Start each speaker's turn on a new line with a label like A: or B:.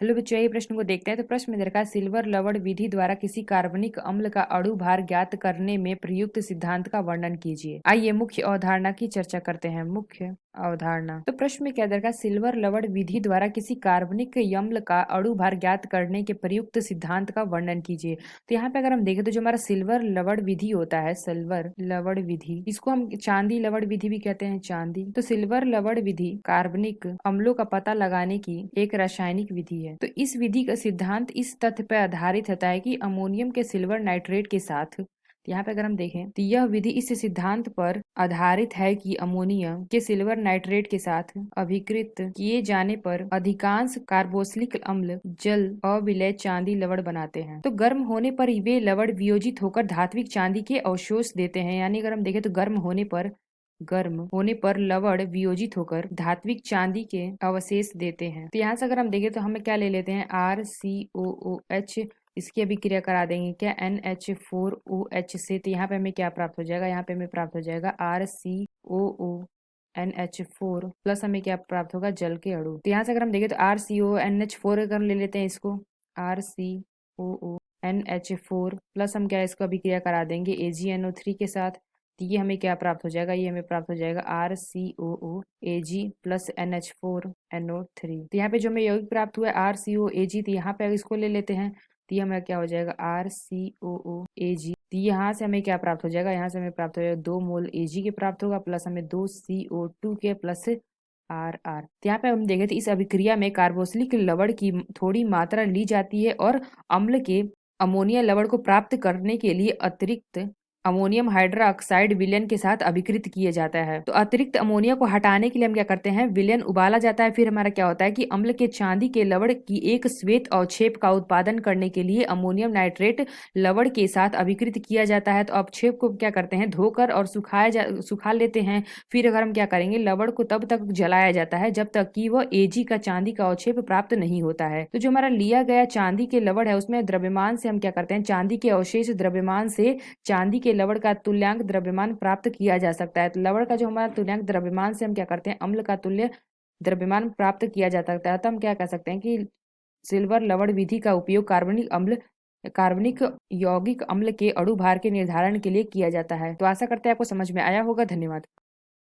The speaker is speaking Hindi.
A: हेलो बच्चों, ये प्रश्न को देखते हैं। तो प्रश्न में दरकार सिल्वर लवण विधि द्वारा किसी कार्बनिक अम्ल का अणु भार ज्ञात करने में प्रयुक्त सिद्धांत का वर्णन कीजिए। आइए मुख्य अवधारणा की चर्चा करते हैं। मुख्य अवधारणा। तो प्रश्न में क्या दरकार सिल्वर लवण विधि द्वारा किसी कार्बनिक अम्ल का अणु भार ज्ञात करने के प्रयुक्त सिद्धांत का वर्णन कीजिए। तो यहाँ पे अगर हम देखें तो जो हमारा सिल्वर लवण विधि होता है, सिल्वर लवण विधि, इसको हम चांदी लवण विधि भी कहते हैं, चांदी। तो सिल्वर लवण विधि कार्बनिक अम्लों का पता लगाने की एक रासायनिक विधि है। तो इस विधि का सिद्धांत इस तथ्य पर आधारित होता है कि अमोनियम के सिल्वर नाइट्रेट के साथ, यहाँ पे अगर हम देखें तो यह विधि इस सिद्धांत पर आधारित है कि अमोनियम के सिल्वर नाइट्रेट के साथ अभिकृत किए जाने पर अधिकांश कार्बोक्सिलिक अम्ल जल अविलय चांदी लवण बनाते हैं। तो गर्म होने पर वे लवण वियोजित होकर धात्विक चांदी के अवशोष देते हैं। यानी अगर हम देखें तो गर्म होने पर लवण वियोजित होकर धात्विक चांदी के अवशेष देते हैं। तो यहाँ से अगर हम देखें तो हमें क्या ले लेते हैं, RCOOH, इसकी अभिक्रिया करा देंगे क्या NH4OH से। तो यहाँ पे हमें क्या प्राप्त हो जाएगा, यहाँ पे हमें प्राप्त हो जाएगा RCOONH4 प्लस हमें क्या प्राप्त होगा, जल के अणु। तो यहाँ से अगर हम देखें तो RCONH4 अगर ले लेते हैं इसको, RCOONH4 प्लस हम क्या इसको अभिक्रिया करा देंगे AgNO3 के साथ। तो ये हमें क्या प्राप्त हो जाएगा, ये हमें प्राप्त हो जाएगा RCOOAg प्लस NH4NO3। तो यहाँ पे जो हमें यौगिक प्राप्त हुआ है RCOAg, तो यहाँ पे इसको ले लेते हैं तो ये हमें क्या हो जाएगा RCOOAg। तो यहाँ से हमें क्या प्राप्त हो जाएगा, यहाँ से हमें प्राप्त हो जाएगा 2 मोल Ag के प्राप्त होगा प्लस हमें 2 CO2 के प्लस RR। तो यहाँ पे हम देखें तो इस अभिक्रिया में कार्बोक्सिलिक लवण की थोड़ी मात्रा ली जाती है और अम्ल के अमोनिया लवण को प्राप्त करने के लिए अतिरिक्त अमोनियम हाइड्रोक्साइड विलयन के साथ अभिकृत किया जाता है। तो अतिरिक्त अमोनिया को हटाने के लिए हम क्या करते हैं, विलयन उबाला जाता है। फिर हमारा क्या होता है कि अम्ल के चांदी के लवण की एक श्वेत अवक्षेप का उत्पादन करने के लिए अमोनियम नाइट्रेट लवण के साथ अभिकृत किया जाता है। तो अवक्षेप को क्या करते हैं, धोकर और सुखा लेते हैं। फिर अगर हम क्या करेंगे, लवण को तब तक जलाया जाता है जब तक कि वह Ag का चांदी का अवक्षेप प्राप्त नहीं होता है। तो जो हमारा लिया गया चांदी के लवण है उसमें द्रव्यमान से हम क्या करते हैं, चांदी के अवशेष द्रव्यमान से चांदी के लवण का तुल्यांक द्रव्यमान प्राप्त किया जा सकता है। तो लवण का जो हमारा तुल्यांक द्रव्यमान से हम क्या करते हैं, अम्ल का तुल्य द्रव्यमान प्राप्त किया जा सकता है। तो हम क्या कह सकते हैं कि सिल्वर लवण विधि का उपयोग कार्बनिक यौगिक अम्ल के अणु भार के निर्धारण के लिए किया जाता है। तो आशा करते हैं आपको समझ में आया होगा। धन्यवाद।